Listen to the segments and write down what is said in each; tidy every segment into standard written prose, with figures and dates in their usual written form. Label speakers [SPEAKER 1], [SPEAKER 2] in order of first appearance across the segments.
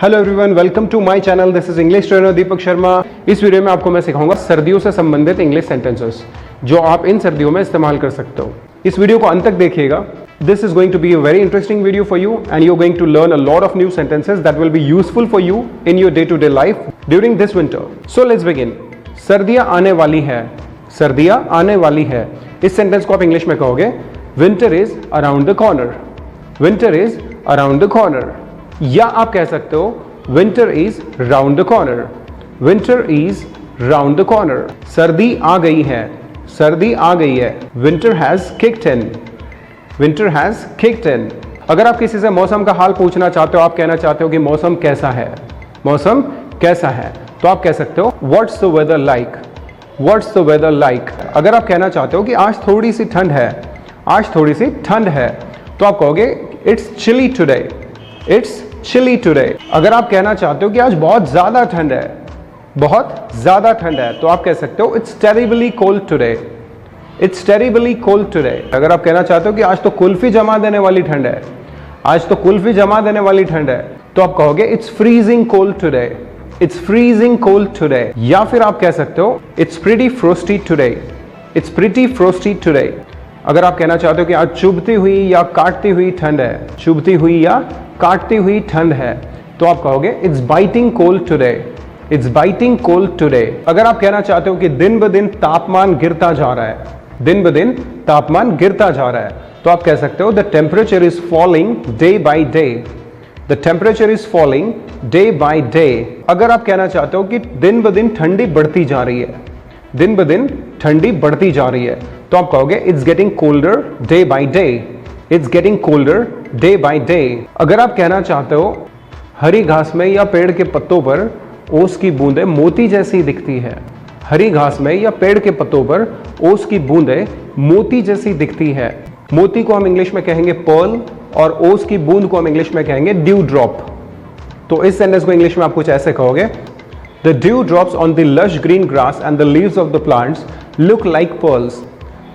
[SPEAKER 1] Hello everyone, welcome to my channel. This is English trainer Deepak Sharma. इस video में आपको मैं सिखाऊंगा सर्दियों से संबंधित इंग्लिश सेंटेंसेस जो आप इन सर्दियों में इस्तेमाल कर सकते हो। इस वीडियो को अंत तक देखिएगा। This is going to be a very interesting video for you and you are going to learn a lot of new sentences that will be useful for you in your day to day life during this winter. So let's begin. सर्दियां आने वाली है, सर्दियां आने वाली है। इस sentence को आप इंग्लिश में कहोगे winter is around the corner. Winter is around the corner. या आप कह सकते हो winter is round the corner. Winter is round the corner. सर्दी आ गई है, सर्दी आ गई है। Winter has kicked in. Winter has kicked in. अगर आप किसी से मौसम का हाल पूछना चाहते हो, आप कहना चाहते हो कि मौसम कैसा है, मौसम कैसा है, तो आप कह सकते हो what's the weather like. What's the weather like. अगर आप कहना चाहते हो कि आज थोड़ी सी ठंड है, आज थोड़ी सी ठंड है, तो आप कहोगे it's chilly today. It's chilly today. अगर आप कहना चाहते हो कि आज बहुत ज्यादा ठंड है, बहुत ज्यादा ठंड है, तो आप कह सकते हो it's terribly cold today. It's terribly cold today. अगर आप कहना चाहते हो कि आज तो कुल्फी जमा देने वाली ठंड है, आज तो कुल्फी जमा देने वाली ठंड है, तो आप कहोगे it's freezing cold today. It's freezing cold today. या फिर आप कह सकते हो it's pretty frosty today. It's pretty frosty today. अगर आप कहना चाहते हो कि आज चुभती हुई या काटती हुई ठंड है, चुभती हुई या काटती हुई ठंड है, तो आप कहोगे it's biting cold today. It's biting cold today. अगर आप कहना चाहते हो कि दिन ब दिन तापमान गिरता जा रहा है, दिन ब दिन तापमान गिरता जा रहा है, तो आप कह सकते हो the temperature is falling day by day. The temperature is falling day by day. अगर आप कहना चाहते हो कि दिन ब दिन ठंडी बढ़ती जा रही है, दिन ब दिन ठंडी बढ़ती जा रही है, तो आप कहोगे it's getting colder day by day. It's getting colder day by day. अगर आप कहना चाहते हो हरी घास में या पेड़ के पत्तों पर ओस की बूंदें मोती जैसी दिखती है, हरी घास में या पेड़ के पत्तों पर ओस की बूंदें मोती जैसी दिखती है। मोती को हम इंग्लिश में कहेंगे पर्ल और ओस की बूंद को हम इंग्लिश में कहेंगे ड्यू ड्रॉप। तो इस सेंटेंस को इंग्लिश में आप कुछ ऐसे कहोगे the due drops on the lush green grass and the leaves of the plants look like pearls.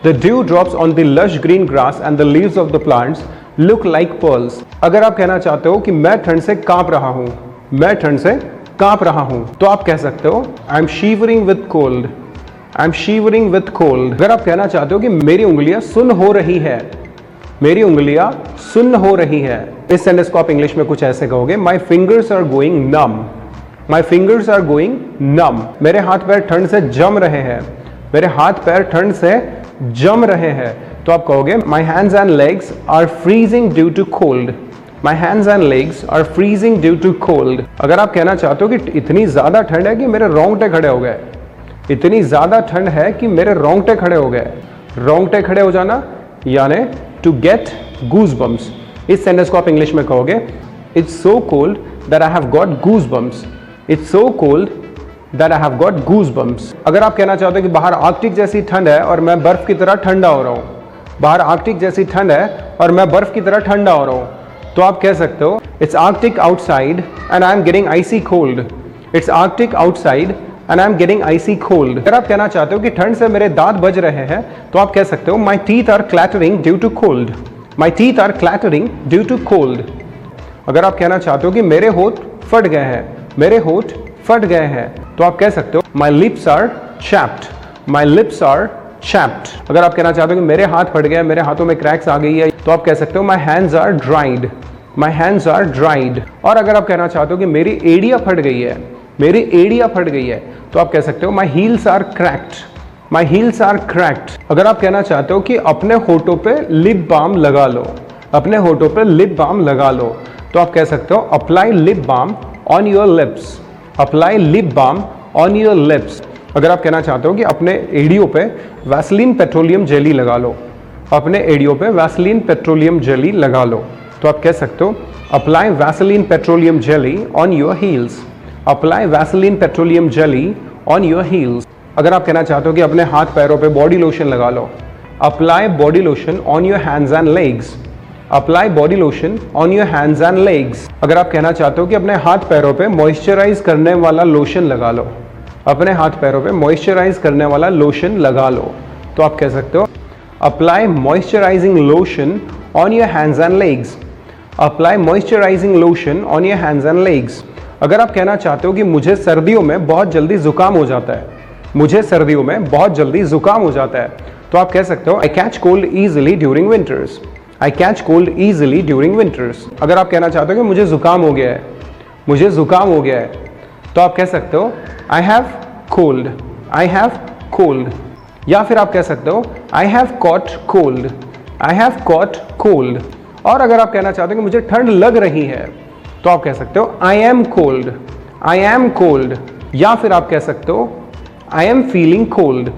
[SPEAKER 1] The dew drops on the lush green grass and the leaves of the plants look like pearls. अगर आप कहना चाहते हो कि मैं ठंड से कांप रहा हूं, मैं ठंड से कांप रहा हूं, तो आप कह सकते हो I am shivering with cold. I am shivering with cold. अगर आप कहना चाहते हो कि मेरी उंगलियां सुन्न हो रही है, मेरी उंगलियां सुन्न हो रही है, इस सेंटेंस को आप इंग्लिश में कुछ ऐसे कहोगे My fingers are going numb. My fingers are going numb. मेरे हाथ पैर ठंड से जम रहे हैं, मेरे हाथ पैर ठंड से जम रहे हैं, तो आप कहोगे My hands and legs are freezing due to cold. My hands and legs are freezing due to cold. अगर आप कहना चाहते हो कि इतनी ज्यादा ठंड है कि मेरे रोंगटे खड़े हो गए, इतनी ज्यादा ठंड है कि मेरे रोंगटे खड़े हो गए। रोंगटे खड़े हो जाना यानी to get goosebumps। इस सेंटेंस को आप इंग्लिश में कहोगे It's so cold that I have got goosebumps. It's so cold that I have got goosebumps. अगर आप कहना चाहते हो कि बाहर आर्कटिक जैसी ठंड है और मैं बर्फ की तरह ठंडा हो रहा हूँ, बाहर आर्कटिक जैसी ठंड है और मैं बर्फ की तरह ठंडा हो रहा हूँ, तो आप कह सकते हो It's Arctic outside and I am getting icy cold. It's Arctic outside and I am getting icy cold. अगर आप कहना चाहते हो कि ठंड से मेरे दांत बज रहे हैं, तो आप कह सकते हो My teeth are clattering due to cold. My teeth are clattering due to cold. अगर आप कहना चाहते हो कि मेरे होंठ फट गए हैं, मेरे होंठ फट गए हैं, तो आप कह सकते हो My lips are chapped. My lips are chapped. अगर आप कहना चाहते हो कि मेरे हाथ फट गए, मेरे हाथों में क्रैक्स आ गई है, तो आप कह सकते हो My hands are dried. My hands are dried. और अगर आप कहना चाहते हो कि मेरी एड़ियां फट गई है, मेरी एड़ियां फट गई है, तो आप कह सकते हो My heels are cracked. My heels are cracked. अगर आप कहना चाहते हो कि अपने होठों पे लिप बाम लगा लो, अपने होठों पे लिप बाम लगा लो, तो आप कह सकते हो Apply lip balm on your lips. Apply lip balm on your lips. अगर आप कहना चाहते हो कि अपने एड़ियों पे वैसलीन पेट्रोलियम जेली लगा लो, अपने एड़ियों पे वैसलीन पेट्रोलियम जेली लगा लो, तो आप कह सकते हो apply Vaseline petroleum jelly on your heels. Apply Vaseline petroleum jelly on your heels. अगर आप कहना चाहते हो कि अपने हाथ पैरों पे बॉडी लोशन लगा लो, apply body lotion on your hands and legs. Apply body lotion on your hands and legs. अगर आप कहना चाहते हो कि अपने हाथ पैरों पे मॉइस्चराइज करने वाला लोशन लगा लो, अपने हाथ पैरों पे मॉइस्चराइज करने वाला लोशन लगा लो, तो आप कह सकते हो apply moisturising lotion on your hands and legs. Apply moisturizing lotion on your hands and legs. अगर आप कहना चाहते हो कि मुझे सर्दियों में बहुत जल्दी जुकाम हो जाता है, मुझे सर्दियों में बहुत जल्दी जुकाम हो जाता है, तो आप कह सकते हो I catch cold easily during winters. I catch cold easily during winters. अगर आप कहना चाहते हो कि मुझे जुकाम हो गया है, मुझे जुकाम हो गया है, तो आप कह सकते हो I have cold. I have cold. या फिर आप कह सकते हो I have caught cold. I have caught cold. और अगर आप कहना चाहते हो कि मुझे ठंड लग रही है, तो आप कह सकते हो I M cold. I am cold. या फिर आप कह सकते हो I am feeling cold.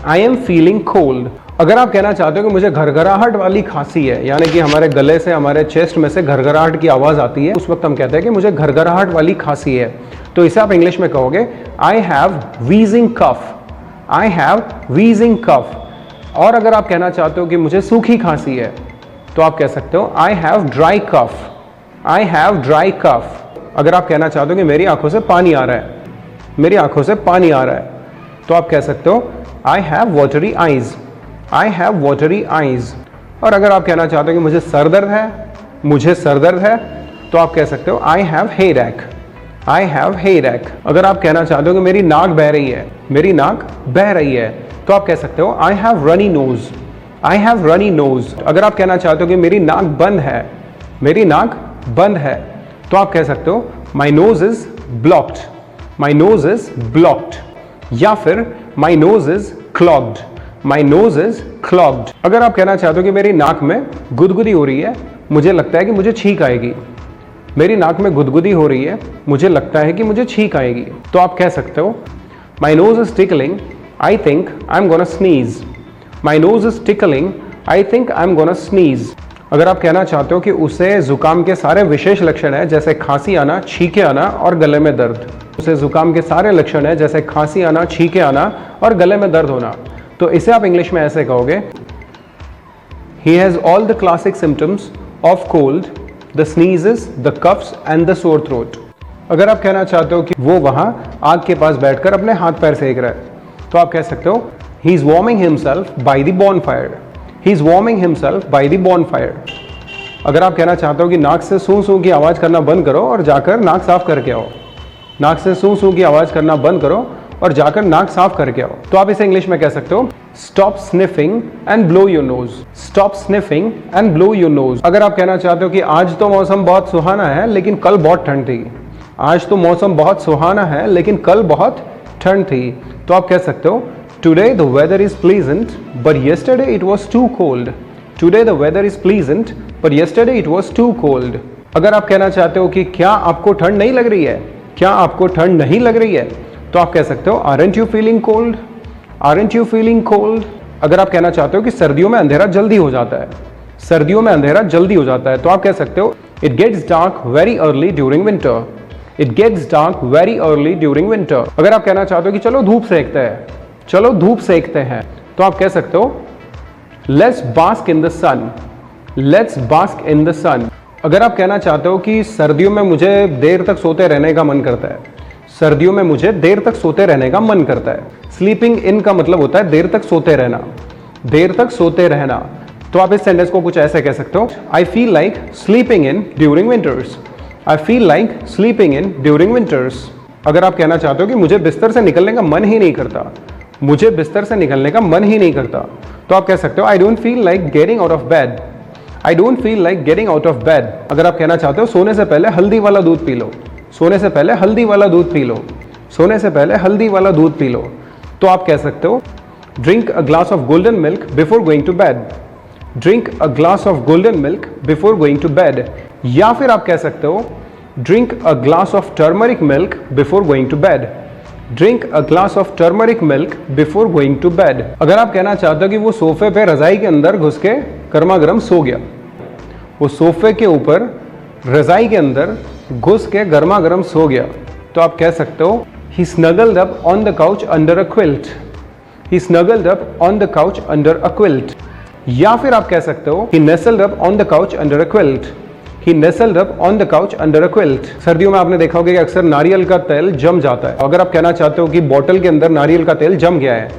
[SPEAKER 1] I am feeling cold. अगर आप कहना चाहते हो कि मुझे घरघराहट वाली खांसी है, यानी कि हमारे गले से, हमारे चेस्ट में से घरघराहट की आवाज आती है, उस वक्त हम कहते हैं कि मुझे घरघराहट वाली खांसी है, तो इसे आप इंग्लिश में कहोगे I have wheezing cough. I have wheezing cough. और अगर आप कहना चाहते हो कि मुझे सूखी खांसी है, तो आप कह सकते हो I have dry cough. I have dry cough. अगर आप कहना चाहते हो कि मेरी आंखों से पानी आ रहा है, मेरी आंखों से पानी आ रहा है, तो आप कह सकते हो I have watery eyes. I have watery eyes. और अगर आप कहना चाहते हो कि मुझे सर दर्द है, मुझे सर दर्द है, तो आप कह सकते हो I have headache. I have headache. अगर आप कहना चाहते हो कि मेरी नाक बह रही है, मेरी नाक बह रही है, तो आप कह सकते हो I have runny nose. I have runny nose. अगर आप कहना चाहते हो कि मेरी नाक बंद है, मेरी नाक बंद है, तो आप कह सकते हो my nose is blocked. My nose is blocked. या फिर my nose is clogged. My nose is clogged. अगर आप कहना चाहते हो कि मेरी नाक में गुदगुदी हो रही है, मुझे लगता है कि मुझे छींक आएगी, मेरी नाक में गुदगुदी हो रही है, मुझे लगता है कि मुझे छींक आएगी, तो आप कह सकते हो my nose is tickling, I think I am gonna sneeze. My nose is tickling, I think I am gonna sneeze. अगर आप कहना चाहते हो कि उसे जुकाम के सारे विशेष लक्षण है, जैसे खांसी आना, छींके आना और गले में दर्द, उसे जुकाम के सारे लक्षण है, जैसे खांसी आना, छींके आना और गले में दर्द होना, तो इसे आप इंग्लिश में ऐसे कहोगे he has all the classic symptoms of cold, the sneezes, the coughs and the sore throat. अगर आप कहना चाहते हो कि वो वहां आग के पास बैठकर अपने हाथ पैर सेक रहा है, तो आप कह सकते हो he is warming himself by the bonfire. He is warming himself by the bonfire. अगर आप कहना चाहते हो कि नाक से सूं सूं की आवाज करना बंद करो और जाकर नाक साफ करके आओ, नाक से सूं सूं की आवाज करना बंद करो और जाकर नाक साफ करके आओ, तो आप इसे इंग्लिश में कह सकते हो stop sniffing and blow your nose. Stop sniffing and blow your nose. अगर आप कहना चाहते हो कि आज तो मौसम बहुत सुहाना है लेकिन कल बहुत ठंड थी, आज तो मौसम बहुत सुहाना है लेकिन कल बहुत ठंड थी, तो आप कह सकते हो today the weather is pleasant but yesterday it was too cold. Today the weather is pleasant but yesterday it was too cold. अगर आप कहना चाहते हो कि क्या आपको ठंड नहीं लग रही है, क्या आपको ठंड नहीं लग रही है, तो आप कह सकते हो aren't you feeling cold. Aren't you feeling cold. अगर आप कहना चाहते हो कि सर्दियों में अंधेरा जल्दी हो जाता है, सर्दियों में अंधेरा जल्दी हो जाता है, तो आप कह सकते हो it gets dark very early during winter. It gets dark very early during winter. अगर आप कहना चाहते हो कि चलो धूप सेकते हैं, चलो धूप सेकते हैं, तो आप कह सकते हो let's bask in the sun. Let's bask in the sun. अगर आप कहना चाहते हो कि सर्दियों में मुझे देर तक सोते रहने का मन करता है, सर्दियों में मुझे देर तक सोते रहने का मन करता है। स्लीपिंग इन का मतलब होता है देर तक सोते रहना, देर तक सोते रहना, तो आप इस सेंटेंस को कुछ ऐसे कह सकते हो I feel like sleeping in during winters. I feel like sleeping in during winters. अगर आप कहना चाहते हो कि मुझे बिस्तर से निकलने का मन ही नहीं करता, मुझे बिस्तर से निकलने का मन ही नहीं करता, तो आप कह सकते हो I don't feel like getting out of bed. I don't feel like getting out of bed. अगर आप कहना चाहते हो सोने से पहले हल्दी वाला दूध पी लो, सोने से पहले हल्दी वाला दूध पी लो, सोने से पहले हल्दी वाला दूध पी लो, तो आप कह सकते हो drink a glass of golden milk before going to bed. Drink a glass of golden milk before going to bed. या फिर आप कह सकते हो drink a glass of turmeric milk before going to bed. Drink a glass of turmeric milk before going to bed. अगर आप कहना चाहते हो कि वो सोफे पे रजाई के अंदर घुस के गर्मा गर्म सो गया, वो सोफे के ऊपर रजाई के अंदर घुस के गर्मा गर्म सो गया, तो आप कह सकते हो he snuggled up on the couch under a quilt. He snuggled up on the couch under a quilt. या फिर आप कह सकते हो he nestled up on the couch under a quilt. He nestled up on the couch under a quilt. सर्दियों में आपने देखा होगा कि अक्सर नारियल का तेल जम जाता है। अगर आप कहना चाहते हो कि बोतल के अंदर नारियल का तेल जम गया है,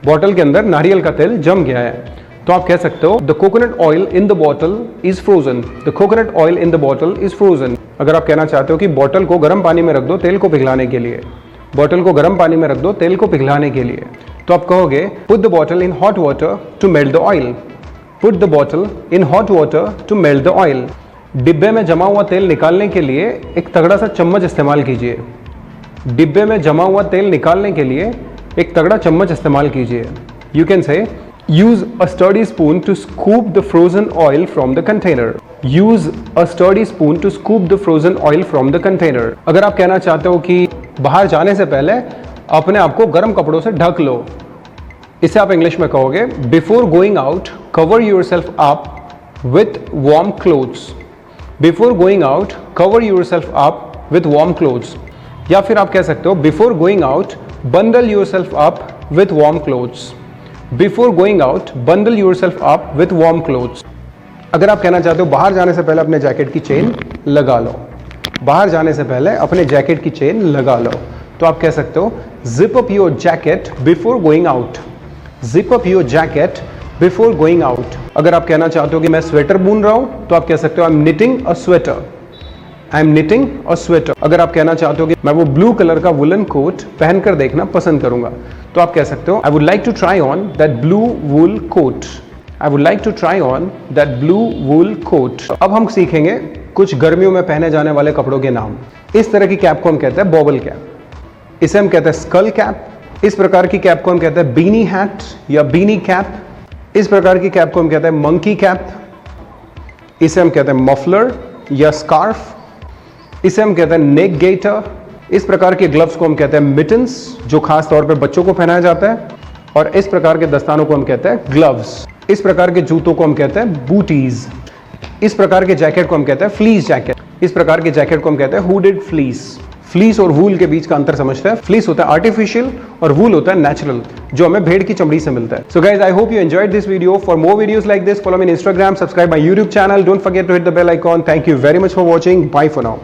[SPEAKER 1] बोतल के अंदर नारियल का तेल जम गया है, तो आप कह सकते हो the coconut oil in the bottle is frozen, the coconut oil in the bottle is frozen. अगर आप कहना चाहते हो कि बॉटल को गर्म पानी में रख दो तेल को पिघलाने के लिए, बॉटल को गर्म पानी में रख दो तेल को पिघलाने के लिए, तो आप कहोगे put the bottle in hot water to melt the oil, put the bottle in hot water to melt the oil. डिब्बे में जमा हुआ तेल निकालने के लिए एक तगड़ा सा चम्मच इस्तेमाल कीजिए, डिब्बे में जमा हुआ तेल निकालने के लिए एक तगड़ा चम्मच इस्तेमाल कीजिए। You can say use a sturdy spoon to scoop the frozen oil from the container, use a sturdy spoon to scoop the frozen oil from the container. अगर आप कहना चाहते हो कि बाहर जाने से पहले अपने आप को गर्म कपड़ों से ढक लो, इसे आप इंग्लिश में कहोगे before going out cover yourself up with warm clothes, before going out cover yourself up with warm clothes. या फिर आप कह सकते हो before going out bundle yourself up with warm clothes, before going out bundle yourself up with warm clothes. अगर आप कहना चाहते हो बाहर जाने से पहले अपने जैकेट की चेन लगा लो, बाहर जाने से पहले अपने जैकेट की चेन लगा लो, तो आप कह सकते हो zip up your jacket before going out, zip up your jacket before going out. अगर आप कहना चाहते हो कि मैं स्वेटर बुन रहा हूं, तो आप कह सकते हो I am knitting a sweater, I am knitting a sweater. अगर आप कहना चाहते हो कि मैं वो ब्लू कलर का वुलन कोट पहनकर देखना पसंद करूंगा, तो आप कह सकते हो I would like to try on that blue wool coat, I would like to try on that blue wool coat. अब हम सीखेंगे कुछ गर्मियों में पहने जाने वाले कपड़ों के नाम। इस तरह की कैप को हम कहते हैं बॉबल कैप, इसे हम कहते हैं स्कल कैप। इस प्रकार की कैप को हम कहते हैं बीनी हैट या बीनी कैप। इस प्रकार की कैप को हम कहते हैं मंकी कैप। इसे हम कहते हैं मफलर या स्कार्फ। इसे हम कहते हैं नेक गेटर। इस प्रकार के ग्लव्स को हम कहते हैं मिटन्स, जो खास तौर पे बच्चों को पहनाया जाता है। और इस प्रकार के दस्तानों को हम कहते हैं ग्लव्स। इस प्रकार के जूतों को हम कहते हैं बूटीज। इस प्रकार के जैकेट को हम कहते हैं फ्लीस जैकेट। इस प्रकार के जैकेट को हम कहते हैं हुडेड फ्लीस। फ्लीस और वूल के बीच का अंतर समझते हैं। फ्लीस होता है आर्टिफिशियल और वूल होता है नेचुरल, जो हमें भेड़ की चमड़ी से मिलता है। So guys, I hope you enjoyed this video. For more videos like this, follow me on Instagram, subscribe my YouTube channel, don't forget to hit the bell icon. Thank you very much for watching. Bye for now.